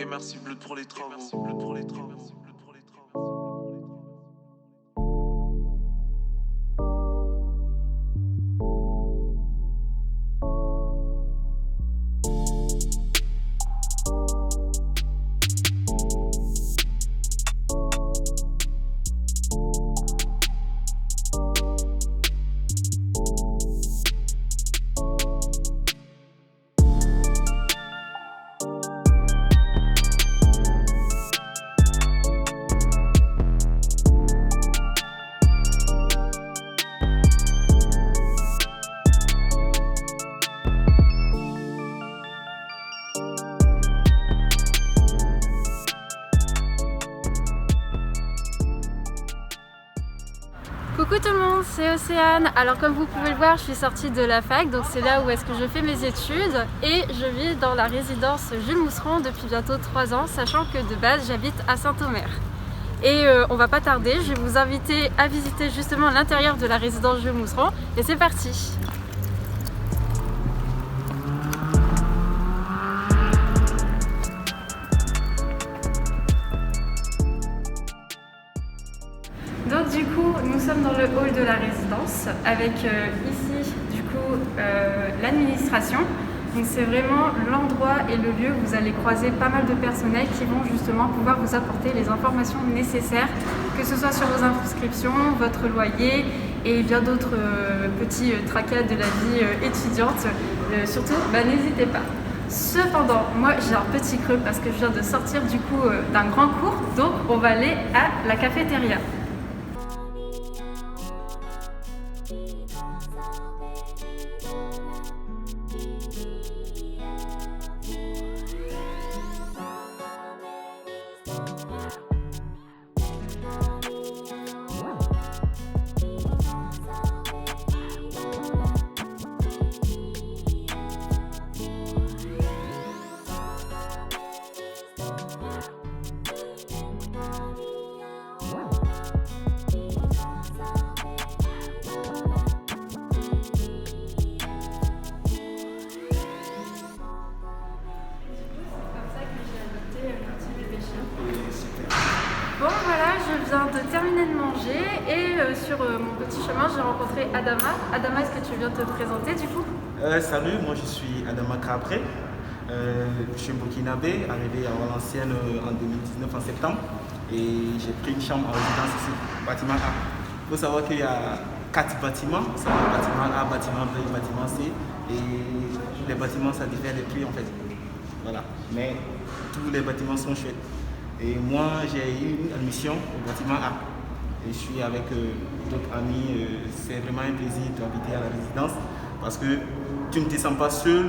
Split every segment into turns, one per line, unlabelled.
Et merci Bleu pour les travaux. Merci Bleu pour les travaux.
Coucou tout le monde, c'est Océane. Alors comme vous pouvez le voir, je suis sortie de la fac, donc c'est là où est-ce que je fais mes études et je vis dans la résidence Jules Mousseron depuis bientôt 3 ans, sachant que de base j'habite à Saint-Omer. Et on va pas tarder, je vais vous inviter à visiter justement l'intérieur de la résidence Jules Mousseron et c'est parti. Donc du coup, nous sommes dans le hall de la résidence avec ici du coup l'administration. Donc c'est vraiment l'endroit et le lieu où vous allez croiser pas mal de personnels qui vont justement pouvoir vous apporter les informations nécessaires, que ce soit sur vos inscriptions, votre loyer et bien d'autres petits tracas de la vie étudiante. Surtout, n'hésitez pas. Cependant, moi j'ai un petit creux parce que je viens de sortir du coup d'un grand cours, donc on va aller à la cafétéria. Bon voilà, je viens de terminer de manger et sur mon petit chemin j'ai rencontré Adama. Adama, est-ce que tu viens te présenter du coup?
Salut, moi je suis Adama Kapré. Je suis burkinabé, arrivé à Valenciennes en 2019 en septembre et j'ai pris une chambre en résidence ici, bâtiment A. Il faut savoir qu'il y a 4 bâtiments, c'est le bâtiment A, bâtiment B, bâtiment C et les bâtiments ça diffère des prix en fait. Voilà, mais tous les bâtiments sont chouettes. Et moi, j'ai eu une admission au bâtiment A. Et je suis avec d'autres amis. C'est vraiment un plaisir d'habiter à la résidence parce que tu ne te sens pas seul.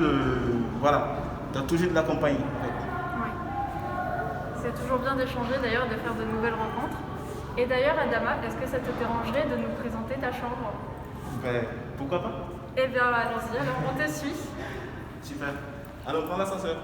Voilà, tu as toujours de la compagnie. En fait.
Oui. C'est toujours bien d'échanger d'ailleurs, de faire de nouvelles rencontres. Et d'ailleurs, Adama, est-ce que ça te dérangerait de nous présenter ta chambre?
Ben, pourquoi pas?
Eh bien, allons-y, alors on te suit.
Super. Alors, prends l'ascenseur.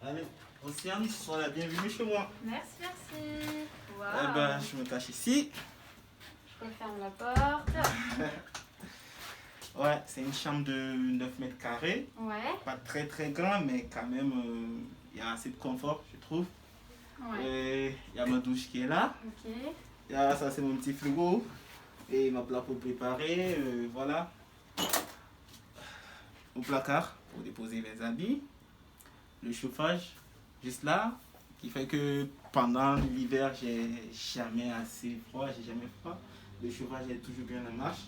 Allez, Océane, sois la bienvenue chez moi.
Merci, merci. Wow.
Eh ben, je me cache ici.
Je referme la porte.
Ouais, c'est une chambre de 9 mètres carrés.
Ouais.
Pas très très grand, mais quand même, il y a assez de confort, je trouve.
Ouais.
Il y a ma douche qui est là.
Ok.
Ça, c'est mon petit frigo. Et ma plat pour préparer. Voilà. Au placard pour déposer les habits. Le chauffage juste là, qui fait que pendant l'hiver, j'ai jamais assez froid, j'ai jamais froid. Le chauffage est toujours bien en marche.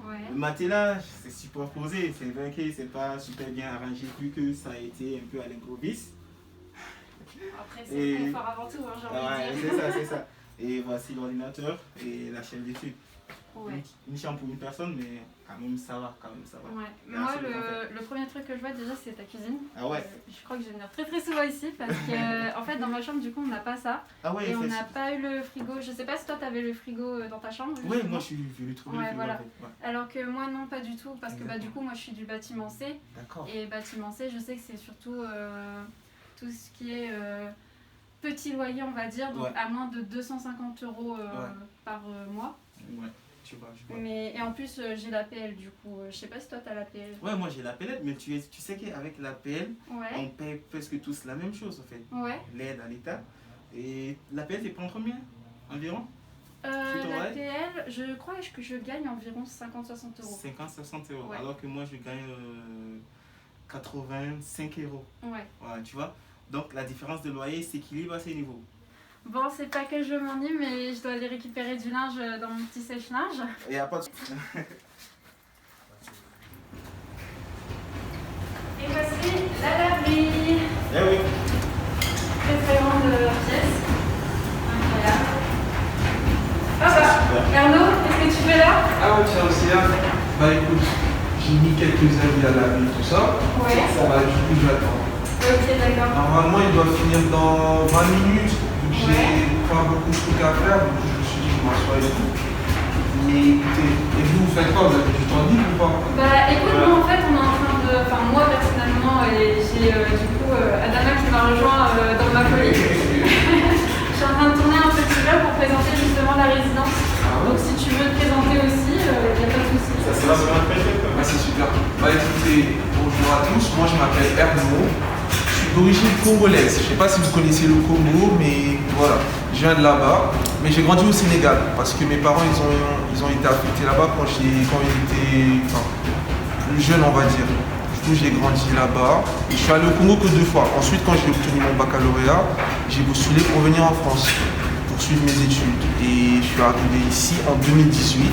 Ouais.
Le matelas, c'est superposé, c'est vrai que c'est pas super bien arrangé vu que ça a été un peu à l'improviste.
Après, c'est le confort avant tout, hein, j'ai envie de dire.
C'est ça. Et voici l'ordinateur et la chaîne d'études.
Ouais.
Une chambre pour une personne, mais quand même ça va,
Ouais.
Il y a
Moi,
assez de confort.
le premier truc que je vois déjà, c'est ta cuisine.
Ah ouais.
Je crois que je vais venir très très souvent ici parce que, en fait, dans ma chambre, du coup, on n'a pas ça.
Ah ouais,
Et on n'a pas eu le frigo. Je sais pas si toi, t'avais le frigo dans ta chambre.
Oui,
justement.
moi je suis venu trouver
Ouais,
le frigo,
voilà.
en fait. Ouais.
Alors que moi, non, pas du tout. Parce que bah, du
Exactement.
coup, moi, je suis du bâtiment C.
D'accord.
Et bâtiment C, je sais que c'est surtout tout ce qui est petit loyer, on va dire, donc
Ouais.
à moins de 250 € par mois.
Ouais, je vois.
Et en plus, j'ai l'APL du coup. Je sais pas si toi, t'as l'APL.
Ouais, moi j'ai la PL, mais tu sais qu'avec la PL,
Ouais.
on paye presque tous la même chose en fait.
Ouais.
L'aide à l'État. Et la PL, tu prends combien environ? Plutôt, ouais.
L'APL, je crois que je gagne environ 50-60 €.
50-60 €.
Ouais.
Alors que moi je gagne 85 €.
Ouais.
Voilà, tu vois. Donc la différence de loyer s'équilibre à ces niveaux.
Bon, c'est pas que je m'ennuie, mais je dois aller récupérer du linge dans mon petit sèche-linge.
Il n'y a pas de...
Et voici la laverie.
Eh oui.
Très très grande pièce. Incroyable. Ah bah, Arnaud, qu'est-ce que tu fais là?
Ah ouais, tiens, Océane. Bah écoute, j'ai mis quelques avis à laver, tout ça.
Ouais.
Bah du coup, j'attends.
Ok, d'accord.
Normalement, il doit finir dans 20 minutes. Donc
Ouais.
j'ai pas beaucoup de trucs à faire. Donc je me suis dit, je m'assois et tout. Mais écoutez, et vous faites quoi? Vous avez du temps libre ou pas?
Bah écoute, moi en fait, on est en train de. Enfin, moi personnellement, et j'ai du coup Adama qui m'a rejoint dans ma folie. Je suis en train de tourner un petit jeu pour présenter justement la résidence. Donc si tu veux te présenter aussi, il n'y a pas de souci.
Ça sera vraiment très chouette.
Ah, c'est super. Bah écoutez, bonjour à tous. Moi je m'appelle Erno. Je suis d'origine congolaise. Je sais pas si vous connaissez le Congo, mais voilà. Je viens de là-bas. Mais j'ai grandi au Sénégal parce que mes parents ils ont été affectés là-bas quand ils étaient plus jeunes, on va dire. Du coup j'ai grandi là-bas. Et je suis allé au Congo que 2 fois. Ensuite quand j'ai obtenu mon baccalauréat, j'ai postulé pour venir en France pour suivre mes études. Et je suis arrivé ici en 2018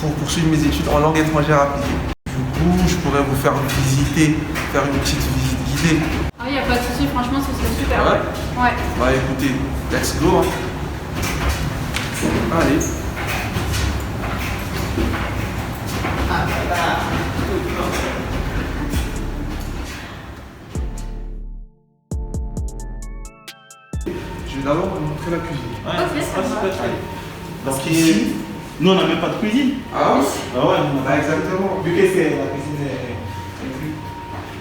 pour poursuivre mes études en langue étrangère appliquée. Du coup, je pourrais vous faire visiter, faire une petite visite guidée.
Ah, il n'y a pas de souci, franchement, ce serait super.
Ouais.
Ouais.
Bah écoutez, let's go. Hein. Allez. Je vais d'abord vous montrer la cuisine.
Ouais,
Ok,
c'est
ça va.
super chouette.
Donc
Parce
ici,
que nous on n'a même pas de cuisine.
ah oui,
Ah ouais, on a
bah exactement.
Vu que c'est la cuisine est...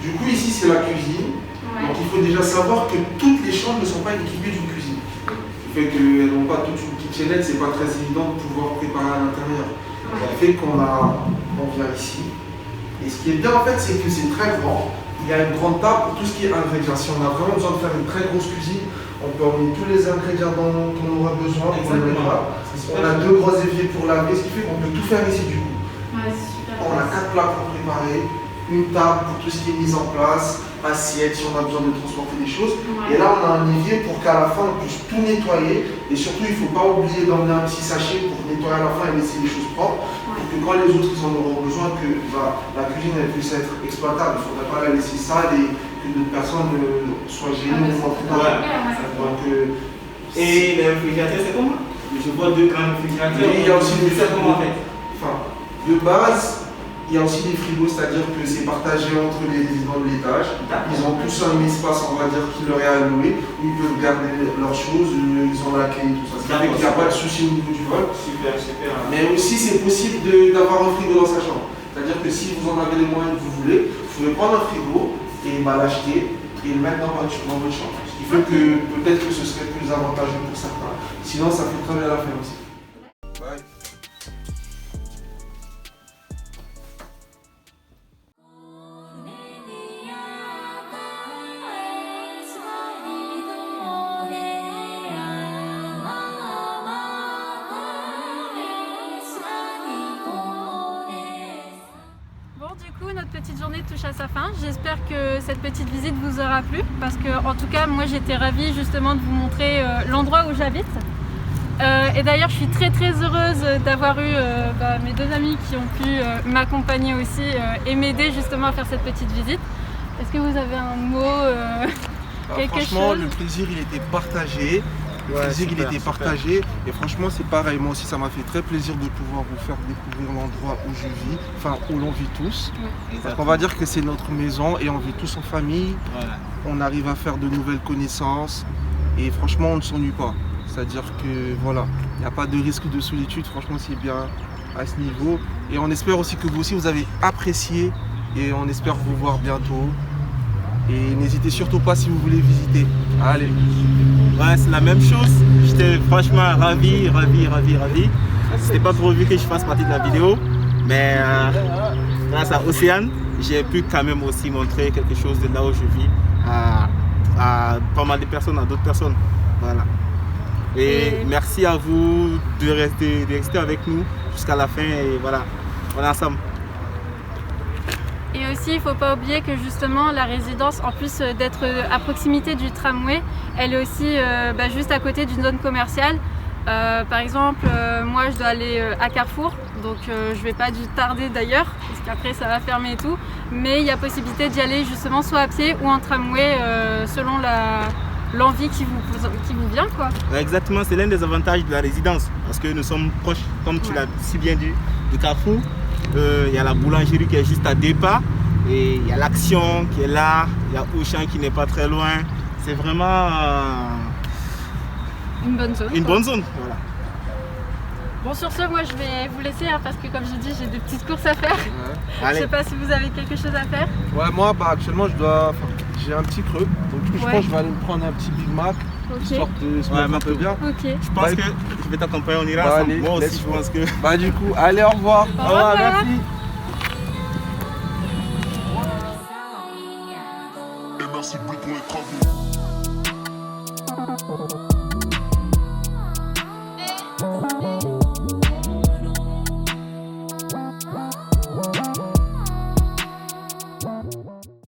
Du coup, ici c'est la cuisine.
Ouais.
Donc il faut déjà savoir que toutes les chambres ne sont pas équipées d'une cuisine. Ce qui fait qu'elles n'ont pas toute une kitchenette, c'est pas très évident de pouvoir préparer à l'intérieur. Ça fait qu'on vient ici. Et ce qui est bien en fait, c'est que c'est très grand. Il y a une grande table pour tout ce qui est ingrédients. Si on a vraiment besoin de faire une très grosse cuisine, on peut emmener tous les ingrédients dont on aura besoin pour les mettre là. On a 2 gros éviers pour laver, ce qui fait qu'on peut tout faire ici du coup.
Ouais, c'est super.
On a 4 plats pour préparer, une table pour tout ce qui est mise en place, assiette si on a besoin de transporter des choses.
Ouais.
Et là, on a un évier pour qu'à la fin, on puisse tout nettoyer. Et surtout, il ne faut pas oublier d'emmener un petit sachet pour nettoyer à la fin et laisser les choses propres. Pour que quand les autres ils en auront besoin, que la cuisine elle puisse être exploitable. Il ne faudrait pas la laisser sale et que d'autres personnes soient gênées ou en tout cas. Donc,
Et le réfrigérateur c'est comment? Je vois 2 grands réfrigérateurs.
il y a aussi des
comment en fait?
Enfin, de base, il y a aussi des frigos, c'est-à-dire que c'est partagé entre les résidents de l'étage. Ils ont tous un espace, on va dire, qui leur est alloué, où ils peuvent garder leurs choses, ils ont la clé et tout ça. Ce qui fait qu'il n'y a pas de souci au niveau du vol.
Super, super.
Mais aussi, c'est possible d'avoir un frigo dans sa chambre. C'est-à-dire que si vous en avez les moyens que vous voulez, vous pouvez prendre un frigo et l'acheter et le mettre dans votre chambre. Ce qui fait que peut-être que ce serait plus avantageux pour certains. Sinon, ça fait très bien l'affaire aussi. Bye.
Bon, du coup, notre petite journée touche à sa fin. J'espère que cette petite visite vous aura plu parce que, en tout cas, moi j'étais ravie justement de vous montrer l'endroit où j'habite. Et d'ailleurs, je suis très très heureuse d'avoir eu mes 2 amis qui ont pu m'accompagner aussi et m'aider justement à faire cette petite visite. Est-ce que vous avez un mot, quelque
franchement,
chose?
le plaisir il était partagé. Le
Ouais,
plaisir, il
super,
était
super.
partagé. Et franchement, c'est pareil. Moi aussi, ça m'a fait très plaisir de pouvoir vous faire découvrir l'endroit où je vis, enfin, où l'on vit tous. Parce qu'on va dire que c'est notre maison et on vit tous en famille.
Voilà.
On arrive à faire de nouvelles connaissances. Et franchement, on ne s'ennuie pas. C'est-à-dire que voilà, il n'y a pas de risque de solitude. Franchement, c'est bien à ce niveau. Et on espère aussi que vous aussi, vous avez apprécié. Et on espère vous voir bientôt. Et n'hésitez surtout pas si vous voulez visiter. Allez.
Ouais, c'est la même chose. J'étais franchement ravi. C'était pas prévu que je fasse partie de la vidéo, mais grâce à Océane, j'ai pu quand même aussi montrer quelque chose de là où je vis à pas mal de personnes, à d'autres personnes. Voilà. Et merci à vous de rester avec nous jusqu'à la fin et voilà, on est ensemble.
Et aussi, il ne faut pas oublier que justement, la résidence, en plus d'être à proximité du tramway, elle est aussi juste à côté d'une zone commerciale. Par exemple, moi, je dois aller à Carrefour, donc je ne vais pas tarder d'ailleurs, parce qu'après, ça va fermer et tout. Mais il y a possibilité d'y aller justement soit à pied ou en tramway, selon l'envie qui vous vient, quoi.
Ouais, exactement, c'est l'un des avantages de la résidence, parce que nous sommes proches, comme tu l'as si bien dit, du Carrefour. Il y a la boulangerie qui est juste à 2 pas et il y a l'Action qui est là, il y a Auchan qui n'est pas très loin. C'est vraiment
Une bonne zone.
une bonne zone. Voilà.
Bon, sur ce, moi je vais vous laisser parce que, comme j'ai dit, j'ai des petites courses à faire. Je
Allez.
sais pas si vous avez quelque chose à faire.
Ouais, moi, actuellement, j'ai un petit creux. Donc, je pense que je vais aller me prendre un petit Big Mac, histoire de se mettre un peu bien.
Ok.
Je pense que je vais t'accompagner, on ira
Bah,
ensemble.
allez,
Moi aussi,
let's
je
go.
pense que.
Bah, du coup, allez, au revoir.
Au revoir.
Merci.
Et merci Bleu pour les travaux.